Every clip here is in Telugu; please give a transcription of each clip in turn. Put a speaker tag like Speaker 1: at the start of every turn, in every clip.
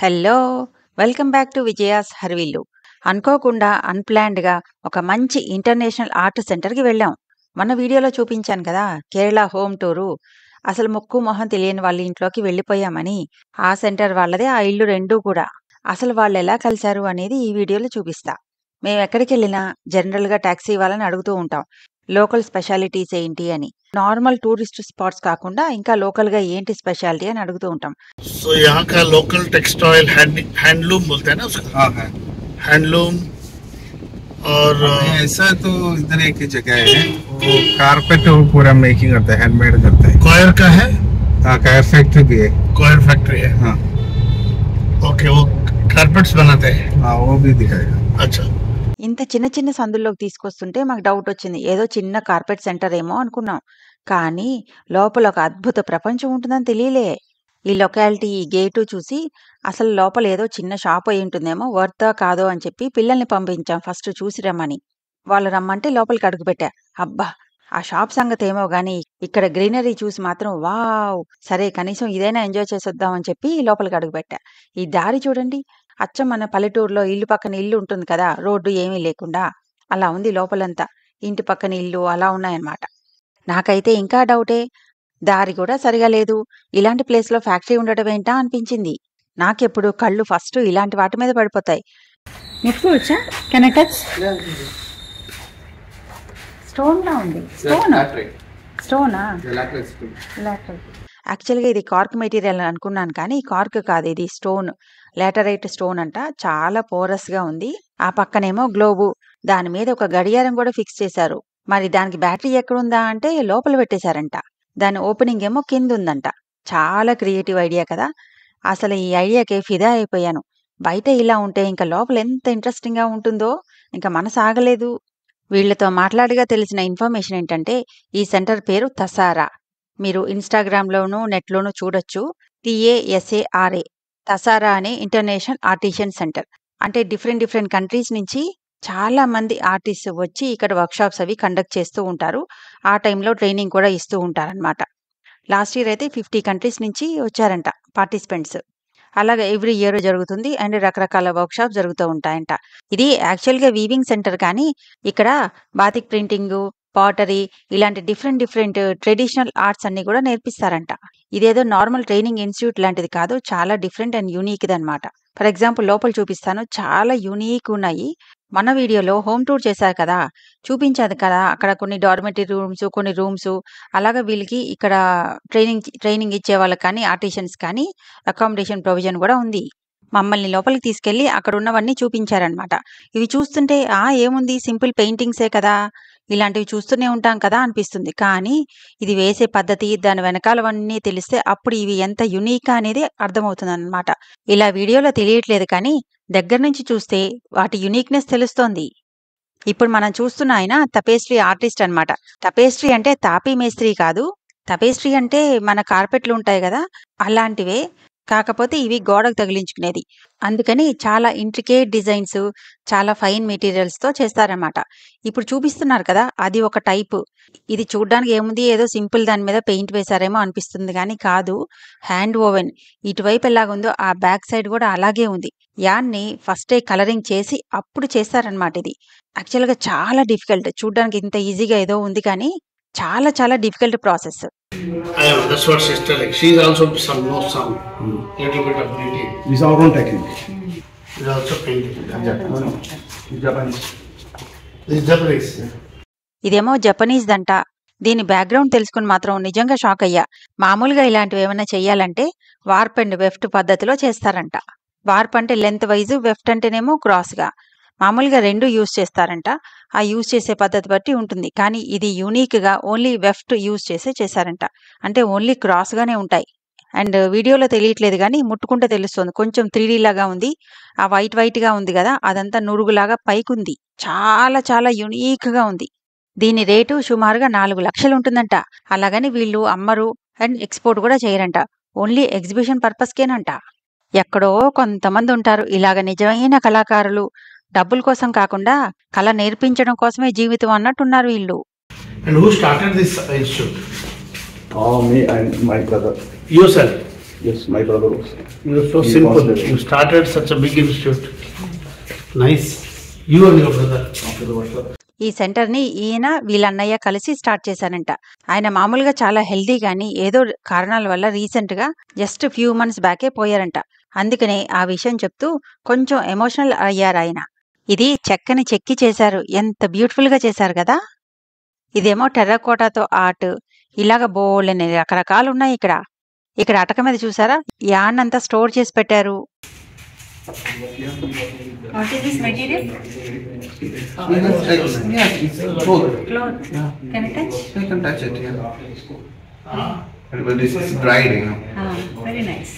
Speaker 1: Hello! Welcome back to Vijaya's Harivillu. అనుకోకుండా అన్‌ప్లాన్డ్‌గా ఒక మంచి ఇంటర్నేషనల్ ఆర్ట్ సెంటర్‌కి వెళ్ళాం. మొన్న వీడియోలో చూపించాను కదా! Kerala home tour. అసలు ముక్కు, మొహం తెలియని వాళ్ళ ఇంట్లోకి వెళ్ళిపోయామని. ఆ సెంటర్ వాళ్ళదే ఆ ఇల్లు రెండూ కూడా. అసలు వాళ్ళెలా కలిసారు అనేది ఈ వీడియోలో చూపిస్తా. మేమెక్కడికెళ్ళినా జనరల్‌గా టాక్సీ వాళ్ళని అడుగుతూ ఉంటాం. లోకల్ స్పెషాలిటీస్ ఏంటి అని. నార్మల్ టూరిస్ట్ స్పాట్స్ కాకుండా ఇంకా లోకల్‌గా ఏంటి స్పెషాలిటీ అని అడుగుతూ ఉంటాం.
Speaker 2: सो यहाँ का लोकल टेक्सटाइल हैंडलूम बोलते हैं ना उसका।
Speaker 3: हाँ है।
Speaker 2: हैंडलूम और
Speaker 3: ऐसा तो इधर एक ही जगह है, वो कारपेट वो पूरा मेकिंग करता है, हैंडमेड करता है।
Speaker 2: कॉयर का है।
Speaker 3: हाँ कायर फैक्ट्री भी है।
Speaker 2: कॉयर फैक्ट्री है।
Speaker 3: हाँ
Speaker 2: ओके, वो कारपेट्स बनाते हैं।
Speaker 3: हाँ वो भी दिखाएगा।
Speaker 2: अच्छा,
Speaker 1: ఇంత చిన్న చిన్న సందుల్లోకి తీసుకొస్తుంటే మాకు డౌటొచ్చింది. ఏదో చిన్న కార్పెట్ సెంటర్ ఏమో అనుకున్నాం. కానీ లోపల ఒక అద్భుత ప్రపంచం ఉంటుందని తెలియలే. ఈ లొకాలిటీ, ఈ గేటు చూసి అసలు లోపల ఏదో చిన్న షాప్ అయ్యుంటుందేమో, వర్తా కాదో అని చెప్పి పిల్లల్ని పంపించాం ఫస్ట్ చూసి రమ్మని. వాళ్ళు రమ్మంటే లోపలికి అడుగుపెట్టా. అబ్బా! ఆ షాప్ సంగతేమో గానీ, ఇక్కడ గ్రీనరీ చూసి మాత్రం వావ్! సరే కనీసం ఇదైనా ఎంజాయ్ చేసొద్దాం అని చెప్పి లోపలికి అడుగుపెట్టా. ఈ దారి చూడండి. అచ్చం మన పల్లెటూరులో ఇల్లు పక్కన ఇల్లు ఉంటుంది కదా! రోడ్డు ఏమీ లేకుండా. అలా ఉంది లోపలంతా. ఇంటి పక్కన ఇల్లు అలా ఉన్నాయన్నమాట. నాకైతే ఇంకా డౌటే. దారి కూడా సరిగా లేదు. ఇలాంటి ప్లేస్‌లో ఫ్యాక్టరీ ఉండటమేంటా అనిపించింది. నాకెప్పుడు కళ్ళు ఫస్ట్ ఇలాంటి వాటి మీద పడిపోతాయి. ముట్టుకోవచ్చా? Can I touch? స్టోన్‌లా ఉంది. స్టోనా? యాక్చువల్‌గా ఇది కార్క్ మెటీరియల్ అనుకున్నాను కానీ కార్క్ కాదు, ఇది స్టోన్. లాటరైట్ స్టోన్ అంట. చాలా పోరస్‌గా ఉంది. ఆ పక్కనేమో గ్లోబు. దాని మీద ఒక గడియారం కూడా ఫిక్స్ చేశారు. మరి దానికి బ్యాటరీ ఎక్కడుందా అంటే లోపల పెట్టేశారంట. దాని ఓపెనింగ్ ఏమో కిందుందంట. చాలా క్రియేటివ్ ఐడియా కదా! అసలు ఈ ఐడియాకి ఫిదా అయిపోయాను. బయట ఇలా ఉంటే ఇంక లోపల ఎంత ఇంట్రెస్టింగ్‌గా ఉంటుందో ఇంక మనసాగలేదు. వీళ్ళతో మాట్లాడగా తెలిసిన ఇన్ఫర్మేషన్ ఏంటంటే ఈ సెంటర్ పేరు తసారా. మీరు ఇన్‌స్టాగ్రామ్‌లోనూ, నెట్‌లోనూ చూడొచ్చు. TASARA. తసారా అనే ఇంటర్నేషనల్ ఆర్టిషన్ సెంటర్. అంటే డిఫరెంట్ డిఫరెంట్ కంట్రీస్ నుంచి చాలా మంది ఆర్టిస్ట్ వచ్చి ఇక్కడ వర్క్‌షాప్స్ అవి కండక్ట్ చేస్తూ ఉంటారు. ఆ టైంలో ట్రైనింగ్ కూడా ఇస్తూ ఉంటారనమాట. లాస్ట్ ఇయర్ అయితే 50 కంట్రీస్ నుంచి వచ్చారంట పార్టిసిపెంట్స్. అలాగే ఎవ్రీ ఇయర్ జరుగుతుంది. అండ్ రకరకాల వర్క్‌షాప్స్ జరుగుతూ ఉంటాయంట. ఇది యాక్చువల్‌గా వీవింగ్ సెంటర్ కానీ ఇక్కడ బాతిక్ ప్రింటింగు, పాటరీ ఇలాంటి డిఫరెంట్ డిఫరెంట్ ట్రెడిషనల్ ఆర్ట్స్ అన్నీ కూడా నేర్పిస్తారంట. ఇదేదో నార్మల్ ట్రైనింగ్ ఇన్‌స్టిట్యూట్ లాంటిది కాదు. చాలా డిఫరెంట్ అండ్ యూనిక్‌దనమాట. ఫర్ ఎగ్జాంపుల్ లోపల చూపిస్తాను. చాలా యూనిక్ ఉన్నాయి. మన వీడియోలో హోమ్ టూర్ చేశారు కదా! చూపించాను కదా! అక్కడ కొన్ని డార్మెటరీ రూమ్స్, కొన్ని రూమ్స్ అలాగా వీళ్ళకి ఇక్కడ ట్రైనింగ్ ఇచ్చే వాళ్ళకి కానీ, ఆర్టిషన్స్ కానీ అకామిడేషన్ ప్రొవిజన్ కూడా ఉంది. మమ్మల్ని లోపలికి తీసుకెళ్ళి అక్కడున్నవన్నీ చూపించారనమాట. ఇవి చూస్తుంటే ఏముంది సింపుల్ పెయింటింగ్సే కదా! ఇలాంటివి చూస్తూనే ఉంటాం కదా అనిపిస్తుంది. కానీ ఇది వేసే పద్ధతి, దాని వెనకాలవన్నీ తెలిస్తే అప్పుడు ఇవి ఎంత యూనికా అనేది అర్థమవుతుందనమాట. ఇలా వీడియోలో తెలియట్లేదు కానీ దగ్గర నుంచి చూస్తే వాటి యూనిక్‌నెస్ తెలుస్తోంది. ఇప్పుడు మనం చూస్తున్న ఆయన తపేస్ట్రీ ఆర్టిస్ట్ అన్నమాట. తపేస్ట్రీ అంటే తాపీ మేస్త్రి కాదు. తపేస్ట్రీ అంటే మన కార్పెట్లు ఉంటాయి గదా! అలాంటివే. కాకపోతే ఇవి గోడకు తగిలించుకునేది. అందుకని చాలా ఇంట్రికేట్ డిజైన్స్, చాలా ఫైన్ మెటీరియల్స్‌తో చేస్తారన్నమాట. ఇప్పుడు చూపిస్తున్నారు కదా! అది ఒక టైపు. ఇది చూడ్డానికి ఏముంది ఏదో సింపుల్ దాని మీద పెయింట్ వేశారేమో అనిపిస్తుంది గానీ కాదు. Hand woven. ఇటువైపు ఎలాగుందో ఆ బ్యాక్ సైడ్ గూడా అలాగే ఉంది. యాన్‌ని ఫస్టే కలరింగ్ చేసి అప్పుడు చేస్తారన్నమాట ఇది. యాక్చువల్‌గా చాలా డిఫికల్ట్. చూడ్డానికి ఇంత ఈజీగా ఏదో ఉంది కానీ చాలా చాలా difficult process.
Speaker 2: I know that's what sister like. She's also knows some little bit of painting.
Speaker 3: This is our own technique.
Speaker 2: She's also painting.
Speaker 3: Japanese.
Speaker 2: This is Japanese.
Speaker 1: ఇదేమో జపనీస్‌దంట. దీని బ్యాక్‌గ్రౌండ్ తెలుసుకొని మాత్రం నిజంగా షాక్ అయ్యా. మామూలుగా ఇలాంటివేమన్నా చెయ్యాలంటే వార్ప్ అండ్ వెఫ్ట్ పద్ధతిలో చేస్తారంట. వార్ప్ అంటే లెంత్ వైజ్, వెఫ్ట్ అంటేనేమో క్రాస్‌గా. మామూలుగా 2 యూజ్ చేస్తారంట. ఆ యూజ్ చేసే పద్ధతి బట్టి ఉంటుంది. కానీ ఇది యూనిక్‌గా ఓన్లీ వెఫ్ట్ యూజ్ చేశారంట. అంటే ఓన్లీ క్రాస్‌గానే ఉంటాయి. అండ్ వీడియోలో తెలియట్లేదు గానీ ముట్టుకుంటే తెలుస్తోంది. కొంచెం 3D లాగా ఉంది. ఆ వైట్‌గా ఉంది గదా! అదంతా నురుగులాగా పైకుంది. చాలా చాలా యూనిక్‌గా ఉంది. దీని రేటు సుమారుగా 4,00,000 ఉంటుందంట. అలాగని వీళ్ళు అమ్మరు అండ్ ఎక్స్‌పోర్ట్ కూడా చేయరంట. Only exhibition పర్పస్‌కేనంట. ఎక్కడో కొంతమందుంటారు ఇలాగ నిజమైన కళాకారులు. డబ్బుల కోసం కాకుండా కళ నేర్పించడం కోసమే జీవితం అన్నట్టున్నారు వీళ్ళు.
Speaker 2: And who started this institute?
Speaker 3: Me and my brother.
Speaker 2: Yourself.
Speaker 4: Yes, my brother was.
Speaker 2: You're so
Speaker 4: He
Speaker 2: simple.
Speaker 4: was there.
Speaker 2: You started such a big institute. Nice. You and your brother.
Speaker 4: After the workshop.
Speaker 1: ఈ సెంటర్ని ఈయన వీళ్ళ అన్నయ్య కలిసి స్టార్ట్ చేశారంట. ఆయన మామూలుగా చాలా హెల్దీ గాని ఏదో కారణాల వల్ల రీసెంట్ గా జస్ట్ ఫ్యూ మంత్స్ బ్యాకే పోయారంట. అందుకనే ఆ విషయం చెప్తూ కొంచెం ఎమోషనల్ అయ్యారు ఆయన. ఇది చెక్కని చెక్కి చేశారు, ఎంత బ్యూటిఫుల్ గా చేశారు కదా. ఇదేమో టెర్రకోటాతో ఆర్ట్, ఇలాగ బోల్డని రకరకాలు ఉన్నాయి ఇక్కడ. ఇక్కడ అటక మీద చూసారా యాన్నంతా స్టోర్ చేసి పెట్టారు. What is this material?
Speaker 3: Yeah, it's both.
Speaker 1: Cloth. Can I touch?
Speaker 3: You can touch it, yeah. But this is dried, you know.
Speaker 1: Very nice.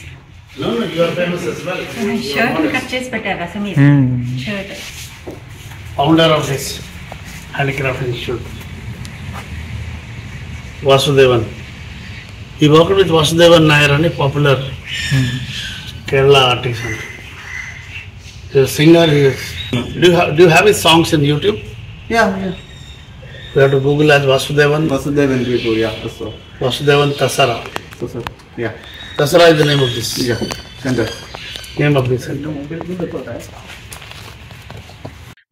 Speaker 2: No, you are famous as well.
Speaker 1: Shirt cut చేసి పెట్టారా Sameer? Shirt.
Speaker 2: Founder of this Handicraft Institute. Vasudevan. He worked with Vasudevan Nair, a popular Kerala artist. He's a singer. Do you have his songs in YouTube?
Speaker 3: Yeah.
Speaker 2: You have to Google as Vasudevan.
Speaker 3: Vasudevan Vipur, yeah, that's all.
Speaker 2: Vasudevan Tasara.
Speaker 3: So, yeah.
Speaker 2: Tasara is the name of this.
Speaker 3: Yeah, center.
Speaker 2: Name of this center.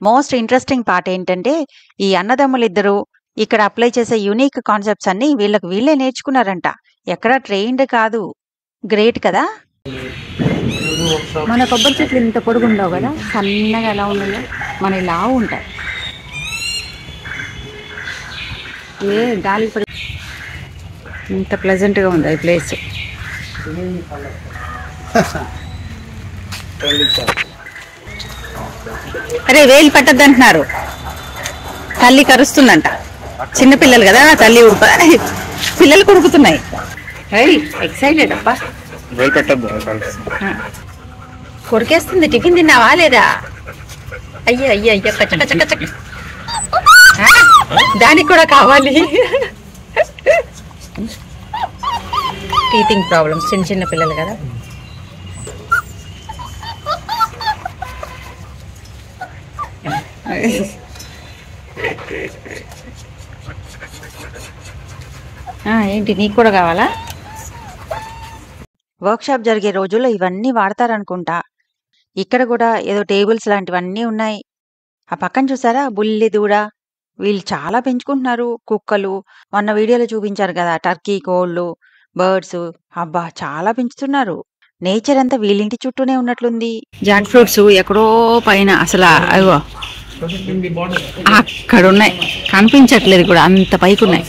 Speaker 1: Most interesting part ఏంటంటే ఈ అన్నదమ్ములిద్దరూ ఇక్కడ అప్లై చేసే యూనిక్ కాన్సెప్ట్స్ అన్ని వీళ్ళకి వీళ్ళే నేర్చుకున్నారంట. ఎక్కడా ట్రైన్డ్ కాదు. గ్రేట్ కదా. మన కొబ్బరి చెట్లు ఇంత పొడుగు ఉండవు కదా, సన్నగా ఎలా ఉన్నాయో మన ఇలా ఉంటాయి. ఏ గాలి ఇంత ప్లెజెంట్గా ఉంది ఈ ప్లేస్. అరే వేలు పట్టద్దు అంటున్నారు. తల్లి కరుస్తుందంట. చిన్నపిల్లలు కదా, తల్లి పిల్లలు కొడుకుతున్నాయి. ఎక్సైటెడ్ అబ్బా. కొరికేస్తుంది. టిఫిన్ తిన్నావా లేదా? అయ్యో అయ్యో అయ్యో కచ్చ కచ్చ కచ్చ. దానికి కూడా కావాలి. టీతింగ్ ప్రాబ్లమ్స్ చిన్న చిన్న పిల్లలు కదా. ఏంటి నీకు కూడా కావాలా? వర్క్షాప్ జరిగే రోజుల్లో ఇవన్నీ వాడతారనుకుంటా. ఇక్కడ కూడా ఏదో టేబుల్స్ లాంటివన్నీ ఉన్నాయి. ఆ పక్కన చూసారా బుల్లి దూడ. వీళ్ళు చాలా పెంచుకుంటున్నారు. కుక్కలు మొన్న వీడియోలో చూపించారు కదా, టర్కీ కోళ్ళు, బర్డ్స్. అబ్బా చాలా పెంచుతున్నారు. నేచర్ అంతా వీళ్ళింటి చుట్టూనే ఉన్నట్లుంది. జాక్ ఫ్రూట్స్ ఎక్కడో పైన అసలు అయ్యో అక్కడ ఉన్నాయి, కనిపించట్లేదు కూడా, అంత పైకి ఉన్నాయి.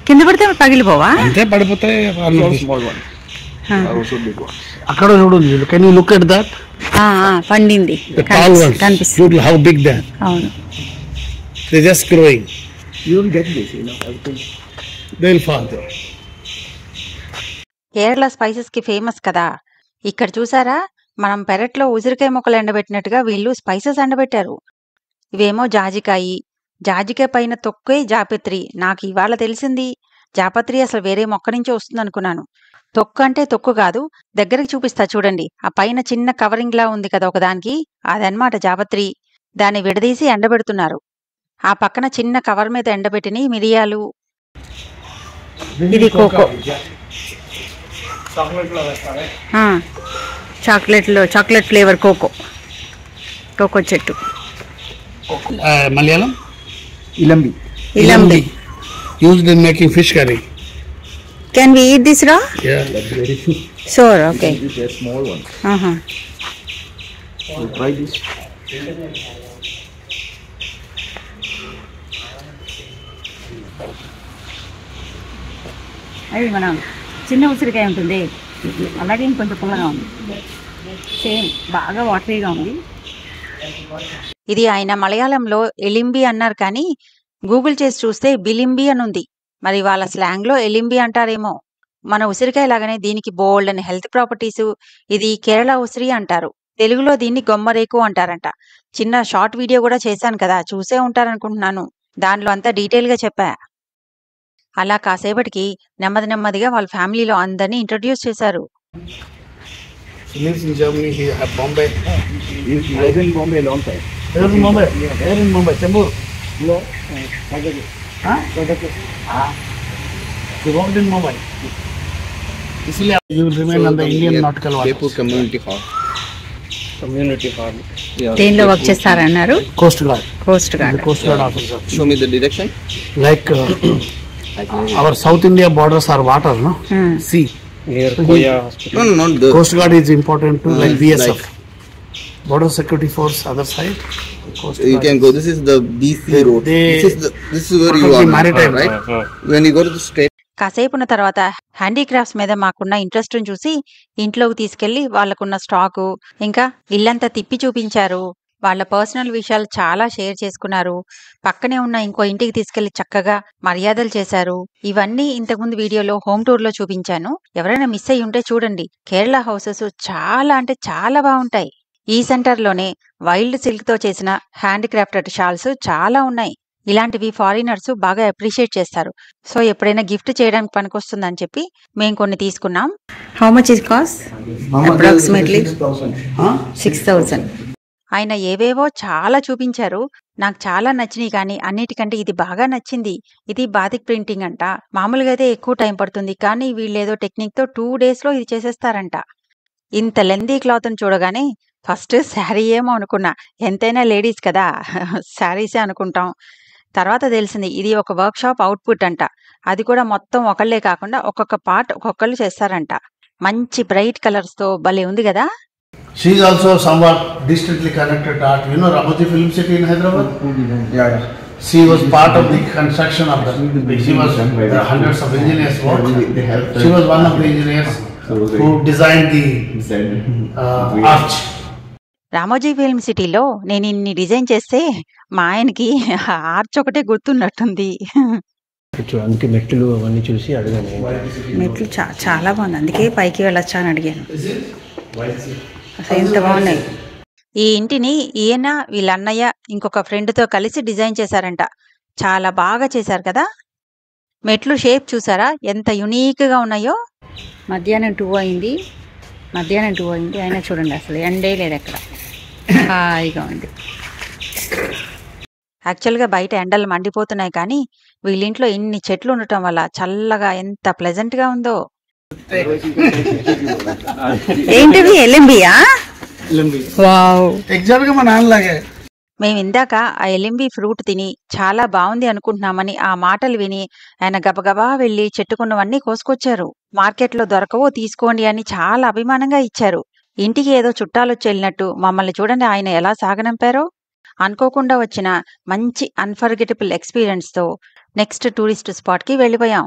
Speaker 1: కింద పడితే పగిలిపోవా?
Speaker 2: అంతే పడిపోతాయి.
Speaker 3: Small one. Also big one.
Speaker 2: అక్కడ చూడండి. Can you look at that?
Speaker 1: పండింది
Speaker 2: కనిపిస్తుంది. How big they are.
Speaker 1: అవును.
Speaker 2: They just growing.
Speaker 3: You will get this, you know, everything.
Speaker 2: They will fall.
Speaker 1: Kerala spices కి ఫేమస్ కదా. ఇక్కడ చూసారా మనం పెరట్లో ఉసిరికాయ మొక్కలు ఎండబెట్టినట్టుగా వీళ్ళు స్పైసెస్ ఎండబెట్టారు. ఇవేమో జాజికాయి. జాజికాయ పైన తొక్కే జాపత్రి. నాకు ఇవాళ తెలిసింది. జాపత్రి అసలు వేరే మొక్క నుంచి వస్తుంది అనుకున్నాను. తొక్కు అంటే తొక్కు కాదు. దగ్గరికి చూపిస్తా చూడండి. ఆ పైన చిన్న కవరింగ్ లా ఉంది కదా ఒకదానికి, అదనమాట జాపత్రి. దాన్ని విడదీసి ఎండబెడుతున్నారు. ఆ పక్కన చిన్న కవర్ మీద ఎండబెట్టిన మిరియాలు. ఇది cocoa. Chocolate flavour cocoa. Cocoa చెట్టు.
Speaker 2: Malayalam
Speaker 3: Ilambi.
Speaker 1: ఇలంబి.
Speaker 2: used in making fish curry.
Speaker 1: Can we eat this raw?
Speaker 2: Yeah.
Speaker 3: That's very good.
Speaker 1: Sure, okay.
Speaker 3: This is a small one. So try this.
Speaker 1: అది మనం చిన్న ఉసిరికాయ ఉంటుంది, అలాగే ఇంకొంచెం పుల్లగా ఉంది. సేమ్ బాగా వాటరీగా ఉంది. ఇది ఆయన మలయాళంలో ఎలింబి అన్నారు, కానీ గూగుల్ చేసి చూస్తే బిలింబి అని ఉంది. మరి వాళ్ళ స్లాంగ్లో ఎలింబి అంటారేమో. మన ఉసిరికాయ లాగానే దీనికి బోల్డ్ అని హెల్త్ ప్రాపర్టీసు. ఇది కేరళ ఉసిరి అంటారు. తెలుగులో దీన్ని గొమ్మరేకు అంటారంట. చిన్న షార్ట్ వీడియో కూడా చేశాను కదా, చూసే ఉంటారనుకుంటున్నాను. దానిలో అంతా డీటెయిల్గా చెప్పా. అలా కాసేపటికి నెమ్మదిగా వాళ్ళ ఫ్యామిలీలో అందరినీ ఇంట్రడ్యూస్ చేశారు.
Speaker 2: He lives in Germany. He at Bombay.
Speaker 3: He was in Bombay a long time.
Speaker 2: Where in Mumbai? Where in Mumbai? Chembur.
Speaker 3: No.
Speaker 2: Huh? He worked in Mumbai. इसलिए you will remain on the Indian nautical waters.
Speaker 3: Jaipur Community Hall.
Speaker 4: Community hall. Yeah.
Speaker 1: దేనిలో వర్క్ చేస్తారన్నారు?
Speaker 2: Coast Guard.
Speaker 1: Coast
Speaker 2: The
Speaker 1: guard.
Speaker 2: Coast Guard officer.
Speaker 3: Show me the direction.
Speaker 2: Like our South India borders are water, no? Sea.
Speaker 4: Near Koya Hospital.
Speaker 3: No, not the.
Speaker 2: Coast Guard is important too, like BSF.
Speaker 3: like-
Speaker 2: Border Security Force, other side. Coast
Speaker 3: You
Speaker 2: Guard.
Speaker 3: can go. This is the BC road.
Speaker 2: they-
Speaker 3: This is where you
Speaker 2: Probably
Speaker 3: are now,
Speaker 2: maritime.
Speaker 3: right? When you go to the straight.
Speaker 1: కాసేపున్న తర్వాత హ్యాండీక్రాఫ్ట్స్ మీద మాకున్న ఇంట్రెస్ట్ని చూసి ఇంట్లోకి తీసుకెళ్లి వాళ్ళకున్న స్టాకు ఇంకా ఇల్లంతా తిప్పి చూపించారు. వాళ్ళ పర్సనల్ విషయాలు చాలా షేర్ చేసుకున్నారు. పక్కనే ఉన్న ఇంకో ఇంటికి తీసుకెళ్లి చక్కగా మర్యాదలు చేశారు. ఇవన్నీ ఇంతకుముందు వీడియోలో హోమ్ టూర్ లో చూపించాను. ఎవరైనా మిస్ అయ్యి ఉంటే చూడండి. కేరళ హౌసెస్ చాలా అంటే చాలా బాగుంటాయి. ఈ సెంటర్ లోనే వైల్డ్ సిల్క్ తో చేసిన హ్యాండ్ క్రాఫ్టెడ్ షాల్స్ చాలా ఉన్నాయి. ఇలాంటివి ఫారినర్స్ బాగా అప్రిషియేట్ చేస్తారు. సో ఎప్పుడైనా గిఫ్ట్ చేయడానికి పనికొస్తుందని చెప్పి మేము కొన్ని తీసుకున్నాం. How much is cost? Approximately 6,000. ఆయన ఏవేవో చాలా చూపించారు. నాకు చాలా నచ్చినాయి, కానీ అన్నిటికంటే ఇది బాగా నచ్చింది. ఇది బాతిక్ ప్రింటింగ్ అంట. మామూలుగా అయితే ఎక్కువ టైం పడుతుంది, కానీ వీళ్ళేదో టెక్నిక్ తో 2 days లో ఇది చేసేస్తారంట. ఇంత లెందీ క్లాత్ చూడగానే ఫస్ట్ శారీ ఏమో అనుకున్నా. ఎంతైనా లేడీస్ కదా, శారీసే అనుకుంటాం. తర్వాత తెలిసింది ఇది ఒక వర్క్ షాప్ అవుట్పుట్ అంట. అది కూడా మొత్తం ఒకళ్లే కాకుండా ఒక్కొక్క పార్ట్ ఒక్కొక్కళ్ళు చేస్తారంట. మంచి బ్రైట్ కలర్స్ తో భలే ఉంది కదా.
Speaker 2: She is also somewhat distantly connected to art. You know Ramoji Film City in Hyderabad?
Speaker 3: Yeah.
Speaker 2: She was part of the construction of that. She was hundreds of engineers work. She was one of the engineers who designed the arch.
Speaker 1: Ramoji film సిటీలో నేను ఇన్ని డిజైన్ చేస్తే మా ఆయనకి ఆర్చ్ ఒకటే గుర్తున్నట్టుంది.
Speaker 4: అందుకే మెట్లు అవన్నీ చూసి అడిగాను.
Speaker 1: మెట్లు చాలా బాగుంది, అందుకే పైకి వెళ్ళొచ్చా అని అడిగాను. అసలు ఎంత బాగున్నాయి. ఈ ఇంటిని ఈయన వీళ్ళ అన్నయ్య ఇంకొక ఫ్రెండ్తో కలిసి డిజైన్ చేశారంట. చాలా బాగా చేశారు కదా. మెట్లు షేప్ చూసారా ఎంత యునీక్గా ఉన్నాయో. మధ్యాహ్నం 2 అయింది. అయినా చూడండి అసలు ఎండే లేదు ఎక్కడ, హాయిగా ఉంది. యాక్చువల్గా బయట ఎండలు మండిపోతున్నాయి, కానీ వీళ్ళింట్లో ఇన్ని చెట్లు ఉండటం వల్ల చల్లగా ఎంత ప్లెజెంట్గా ఉందో. ఏంటిది ఎల్ఎంబియా? వావ్,
Speaker 2: ఎగ్జాక్ట్గా మా నాన్నలాగే.
Speaker 1: మేము ఇందాక ఆ ఎలింబి ఫ్రూట్ తిని చాలా బాగుంది అనుకుంటున్నామని ఆ మాటలు విని ఆయన గబగబా వెళ్లి చెట్టుకున్నవన్నీ కోసుకొచ్చారు. మార్కెట్లో దొరకవో తీసుకోండి అని చాలా అభిమానంగా ఇచ్చారు. ఇంటికి ఏదో చుట్టాలొచ్చి వెళ్ళినట్టు మమ్మల్ని చూడండి ఆయన ఎలా సాగనంపారో. అనుకోకుండా వచ్చిన మంచి అన్ఫర్గెటబుల్ ఎక్స్పీరియన్స్ తో నెక్స్ట్ టూరిస్ట్ స్పాట్ కి వెళ్ళిపోయాం.